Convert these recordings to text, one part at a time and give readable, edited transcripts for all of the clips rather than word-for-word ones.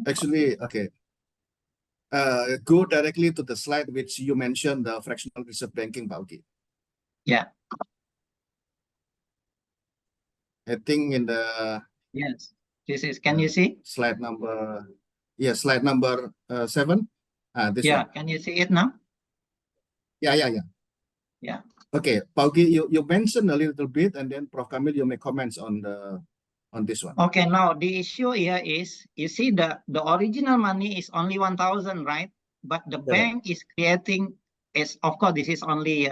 Actually, okay. Go directly to the slide which you mentioned, the fractional reserve banking, Pak Ugi. Yeah. I think in the Yes. This is. Can you see? slide number? Yes, slide number 7. This Yeah. one. Can you see it now? Yeah. Yeah. Okay, Pak Ugi, you mentioned a little bit, and then Prof. Kamil, you make comments on this one. Okay. Now the issue here is, you see, the original money is only 1,000, right? But the bank is creating, of course, this is only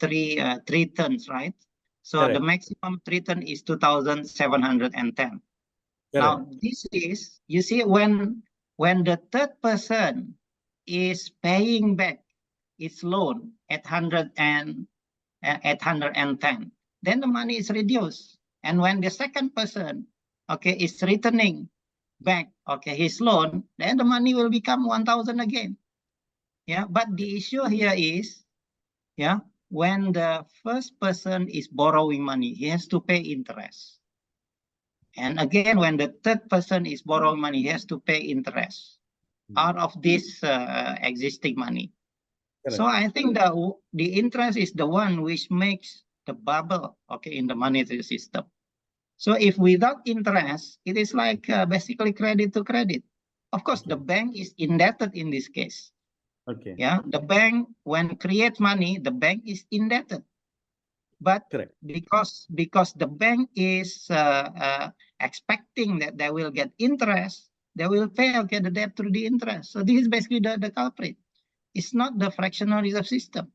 three turns, right? So the maximum return is 2,710. Now this is, you see, when the third person is paying back its loan at 110, then the money is reduced. And when the second person, okay, is returning back, okay, his loan, then the money will become 1,000 again. Yeah, but the issue here is, yeah, when the first person is borrowing money, he has to pay interest. And again, when the third person is borrowing money, he has to pay interest out of this existing money. So I think the interest is the one which makes the bubble, okay, in the monetary system. So if without interest, it is like basically credit to credit. Of course, the bank is indebted in this case. Okay. Yeah, the bank, when create money, the bank is indebted. But because the bank is expecting that they will get interest, they will pay, okay, the debt through the interest. So this is basically the culprit. It's not the fractional reserve system.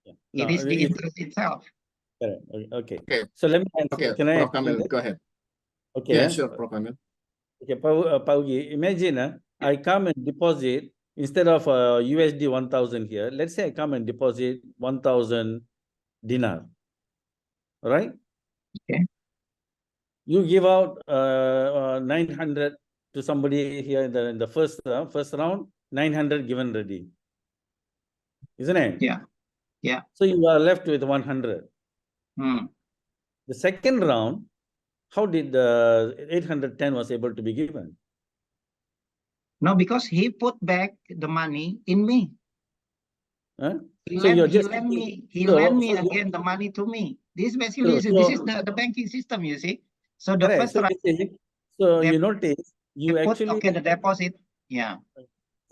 No, it is the interest itself. Correct. Okay. So let me answer. Okay, Can I? Prof. Kamil, go ahead. Okay. Yeah, sure, Prof. Kamil. Okay, Pak Ugi, imagine I come and deposit instead of USD 1,000 here. Let's say I come and deposit 1,000 dinar. All right? Okay. You give out 900 to somebody here in the first round, 900 given ready. Isn't it? Yeah. Yeah. So you are left with 100. The second round, how did the 810 was able to be given? No, because he put back the money in me. Huh? He So lent so me again the money to me. This basically this is the banking system, you see. So the first round, you notice you actually the deposit. Yeah.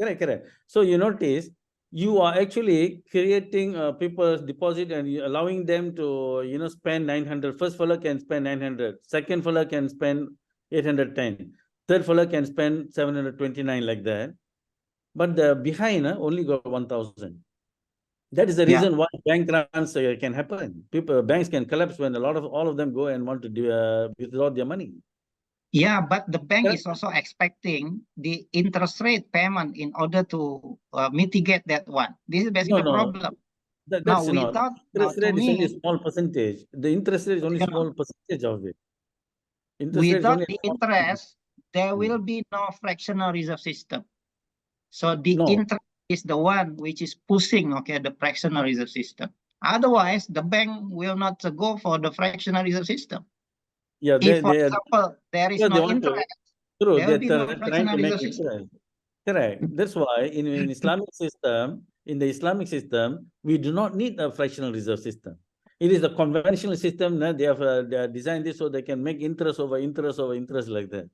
Correct. So you notice you are actually creating people's deposit and allowing them to spend 900. First fellow can spend 900. Second fellow can spend 810. Third fellow can spend 729 like that. But the behind only got 1,000. That is the reason why bank runs can happen. Banks can collapse when all of them go and want to withdraw their money. Yeah, but the bank is also expecting the interest rate payment in order to mitigate that one. This is basically the problem. That's not. Interest rate is only a small percentage. The interest rate is only a small percentage of it. Without the interest, there will be no fractional reserve system. So the interest is the one which is pushing, okay, the fractional reserve system. Otherwise, the bank will not go for the fractional reserve system. Yeah, if, for example, there is no interest, there will be no fractional reserve system. Correct. That's why in Islamic system, we do not need a fractional reserve system. It is a conventional system. They have designed this so they can make interest over interest over interest like that.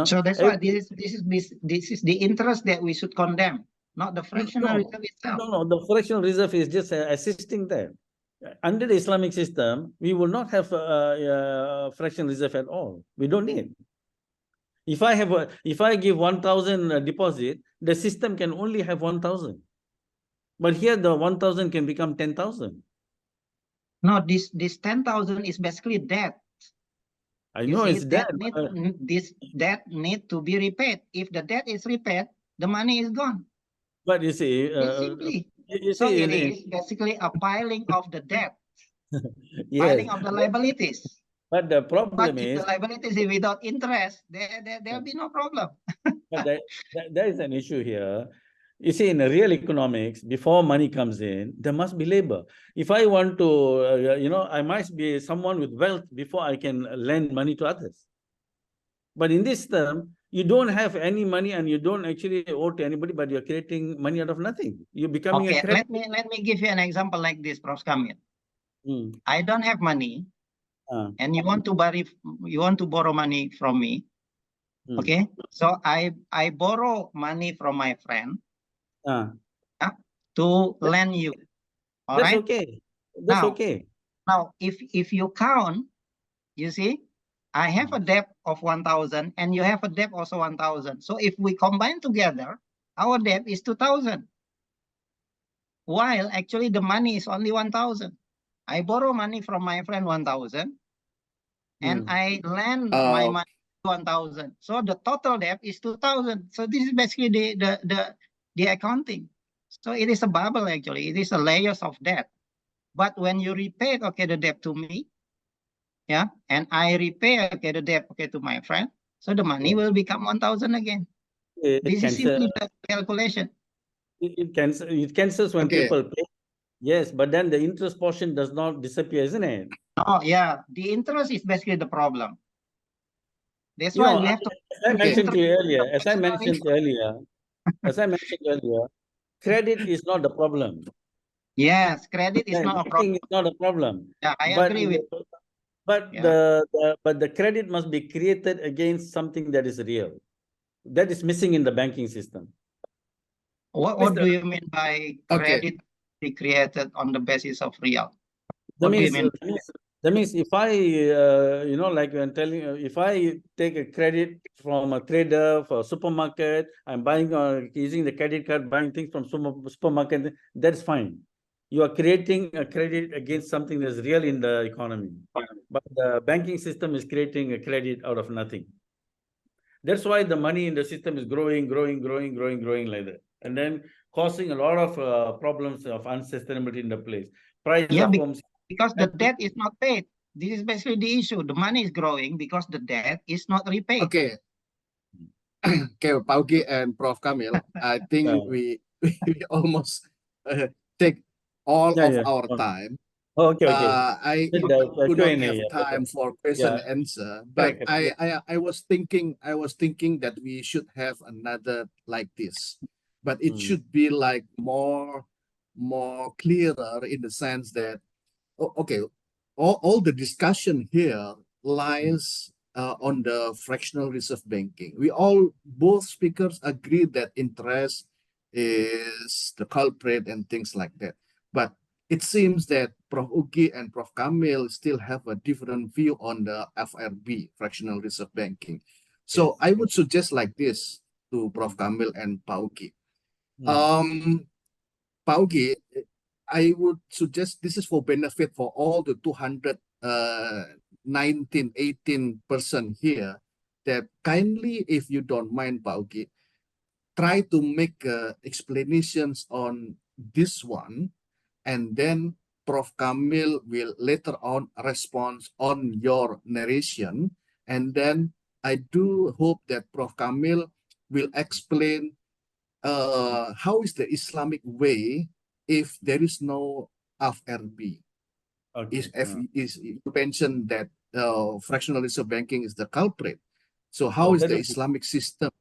So that's why this is the interest that we should condemn, not the fractional reserve itself. No, the fractional reserve is just assisting that. Under the Islamic system, we will not have fractional reserve at all. We don't need. If I give 1,000 deposit, the system can only have 1,000. But here the 1,000 can become 10,000. No, this 10,000 is basically debt. I know it's debt. This debt need to be repaid. If the debt is repaid, the money is gone. But you see, it is basically a piling of the debt, piling of the liabilities. But the problem is, the liabilities is without interest, there'll be no problem. But there is an issue here. You see, in real economics, before money comes in, there must be labor. If I want to, I must be someone with wealth before I can lend money to others. But in this term, You don't have any money and you don't actually owe to anybody, but you're creating money out of nothing. You're becoming a Okay, credit. let me give you an example like this, Prof. Kamil. Mm. I don't have money, and you want to borrow money from me. Mm. Okay, so I borrow money from my friend to lend you. All That's right. okay. That's Now, okay. Now, if you count, you see, I have a debt of 1,000 and you have a debt also 1,000. So if we combine together, our debt is 2,000. While actually the money is only 1,000. I borrow money from my friend 1,000 and I lend my money 1,000. So the total debt is 2,000. So this is basically the accounting. So it is a bubble actually. It is a layers of debt. But when you repay, okay, the debt to me, yeah, and I repay, okay, the debt, okay, to my friend, so the money will become 1,000 again. This is simply the calculation. It cancels when Okay. people pay. Yes, but then the interest portion does not disappear, isn't it? Oh, yeah, the interest is basically the problem. That's You why know, we have to. as I mentioned to you earlier, credit is not the problem. Yes, credit is not a problem. Banking is not a problem. Yeah, I But agree with. but Yeah. the credit must be created against something that is real. That is missing in the banking system. What do you mean by credit be created on the basis of real? What do you mean? That means if I, like I'm telling you, if I take a credit from a trader for a supermarket, I'm buying, using the credit card, buying things from supermarket, that's fine. You are creating a credit against something that's real in the economy. But the banking system is creating a credit out of nothing. That's why the money in the system is growing like that. And then causing a lot of problems of unsustainability in the place. Price of homes. Because the debt is not paid. This is basically the issue. The money is growing because the debt is not repaid. Okay. Okay, Paugi and Prof. Kamil, I think we almost take all of our time. Okay. I do not have time for question and answer, but I was thinking that we should have another like this, but it should be like more clearer in the sense that okay, all the discussion here lies on the fractional reserve banking. Both speakers agree that interest is the culprit and things like that. But it seems that Prof. Ugi and Prof. Kamil still have a different view on the FRB, fractional reserve banking. So I would suggest like this to Prof. Kamil and Pak Ugi. Pak Ugi, I would suggest this is for benefit for all the 18% here, that kindly, if you don't mind, Pak Ugi, try to make explanations on this one, and then Prof. Kamil will later on respond on your narration. And then I do hope that Prof. Kamil will explain how is the Islamic way if there is no FRB. You mentioned that fractional reserve banking is the culprit. So how is the Islamic system?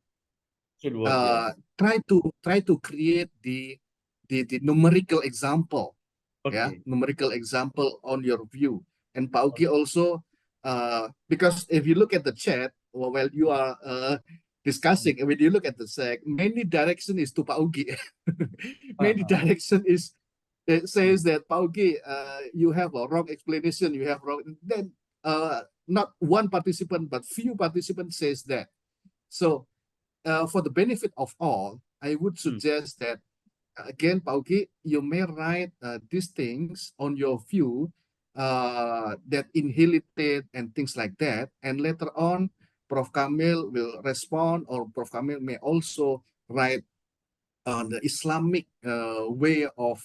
Try to create the numerical example. Numerical example on your view. And Pak Ugi also, because if you look at the chat while you are discussing, when you look at the SEC, mainly direction is to Pak Ugi. Mainly direction is, it says that Pak Ugi, you have a wrong explanation, you have wrong, then not one participant, but few participants says that. So for the benefit of all, I would suggest that again, Pak Ugi, you may write these things on your view that inherited and things like that. And later on, Prof. Kamil will respond, or Prof. Kamil may also write the Islamic way of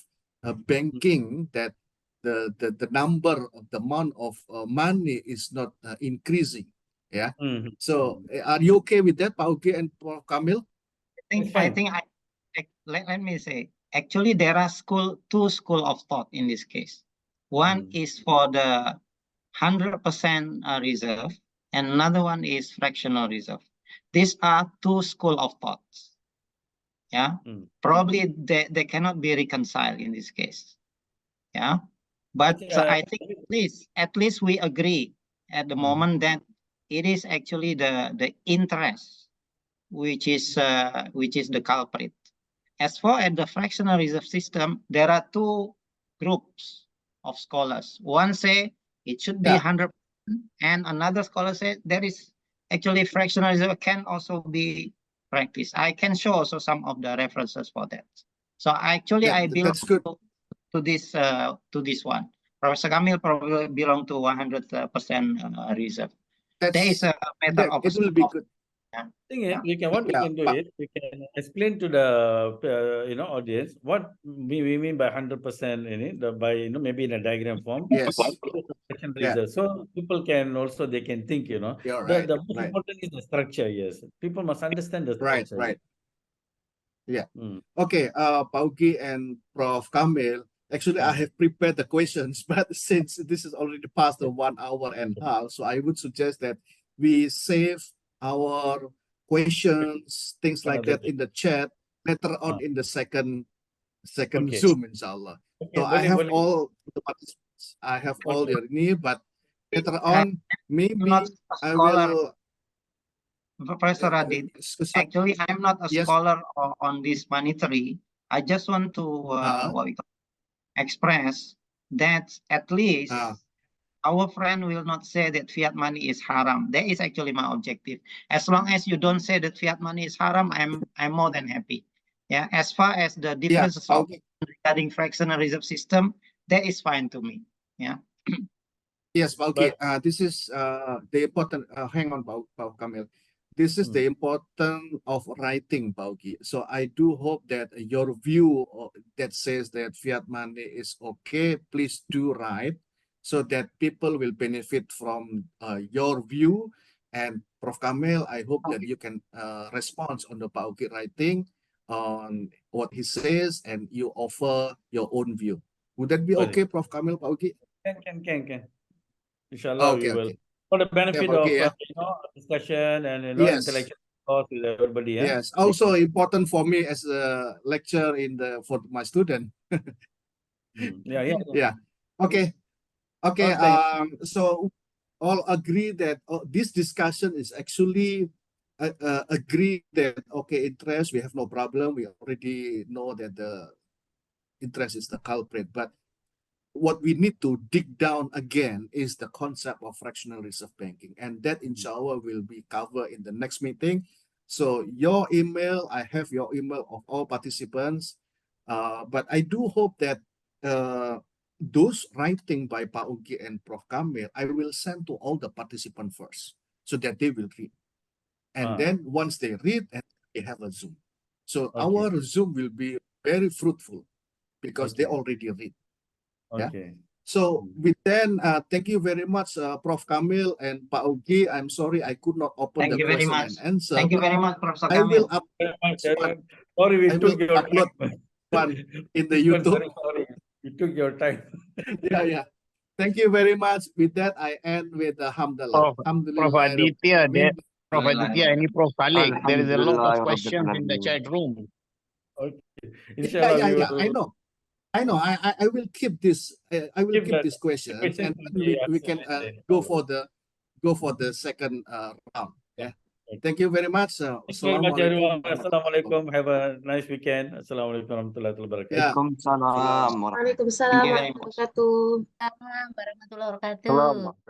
banking, that the number of the amount of money is not increasing. Yeah. So are you okay with that, Pak Ugi and Prof. Kamil? Let me say, actually, there are two schools of thought in this case. One is for the 100% reserve, and another one is fractional reserve. These are two schools of thoughts. Yeah, probably they cannot be reconciled in this case. Yeah, but I think at least we agree at the moment that it is actually the interest which is the culprit. As far as the fractional reserve system, there are two groups of scholars. One say it should be 100%, and another scholar say there is actually fractional reserve can also be practiced. I can show also some of the references for that. So actually, I belong to this one. Professor Kamil probably belong to 100% reserve. There is a matter of it will be good. Thing is, we can do it. We can explain to the audience what we mean by 100% in it, by maybe in a diagram form. Yes. So people can also they can think, You're the most important is the structure. Yes, people must understand the structure. Right. Yeah. Okay. Paugi and Prof. Kamil. Actually, I have prepared the questions, but since this is already past the 1 hour and a half, so I would suggest that we save our questions, things like that in the chat later on in the second Zoom, inshallah. So I have all the participants, I have all your need, but later on, maybe I will. Professor Radit, actually, I'm not a scholar on this monetary. I just want to express that at least our friend will not say that fiat money is haram. That is actually my objective. As long as you don't say that fiat money is haram, I'm more than happy. Yeah. As far as the differences regarding fractional reserve system, that is fine to me. Yeah. Yes, okay. This is the important. Hang on, Pak Kamil. This is the importance of writing, Paugi. So I do hope that your view that says that fiat money is okay, please do write so that people will benefit from your view. And Prof. Kamil, I hope that you can respond on the Paugi writing on what he says and you offer your own view. Would that be okay, Prof. Kamil, Paugi? Can. Inshallah, we will. For the benefit of discussion and intellectual thought with everybody. Yes, also important for me as a lecturer for my student. Yeah. Okay. So all agree that this discussion is actually agree that interest, we have no problem. We already know that the interest is the culprit, but what we need to dig down again is the concept of fractional reserve banking, and that inshallah will be covered in the next meeting. So your email, I have your email of all participants, but I do hope that those writing by Pak Ugi and Prof. Kamil, I will send to all the participants first so that they will read. And then once they read, and they have a Zoom. So our Zoom will be very fruitful because they already read. Okay. So with that, thank you very much, Prof. Kamil and Pak Ugi. I'm sorry I could not open the question and answer. Thank you very much, Professor Kamil. Sorry, we took your upload one in the YouTube. Sorry, we took your time. Yeah. Thank you very much. With that, I end with Alhamdulillah. Prof. Aditya, any Prof. Khalid, there is a lot of questions in the chat room. Okay. Inshallah, yeah. I know. I will keep this. I will keep this question, and we can go for the second round. Yeah. Thank you very much. Thank you very much, everyone. Assalamualaikum. Have a nice weekend. Assalamualaikum warahmatullahi wabarakatuh. Waalaikumsalam warahmatullahi wabarakatuh. Waalaikumsalam warahmatullahi wabarakatuh.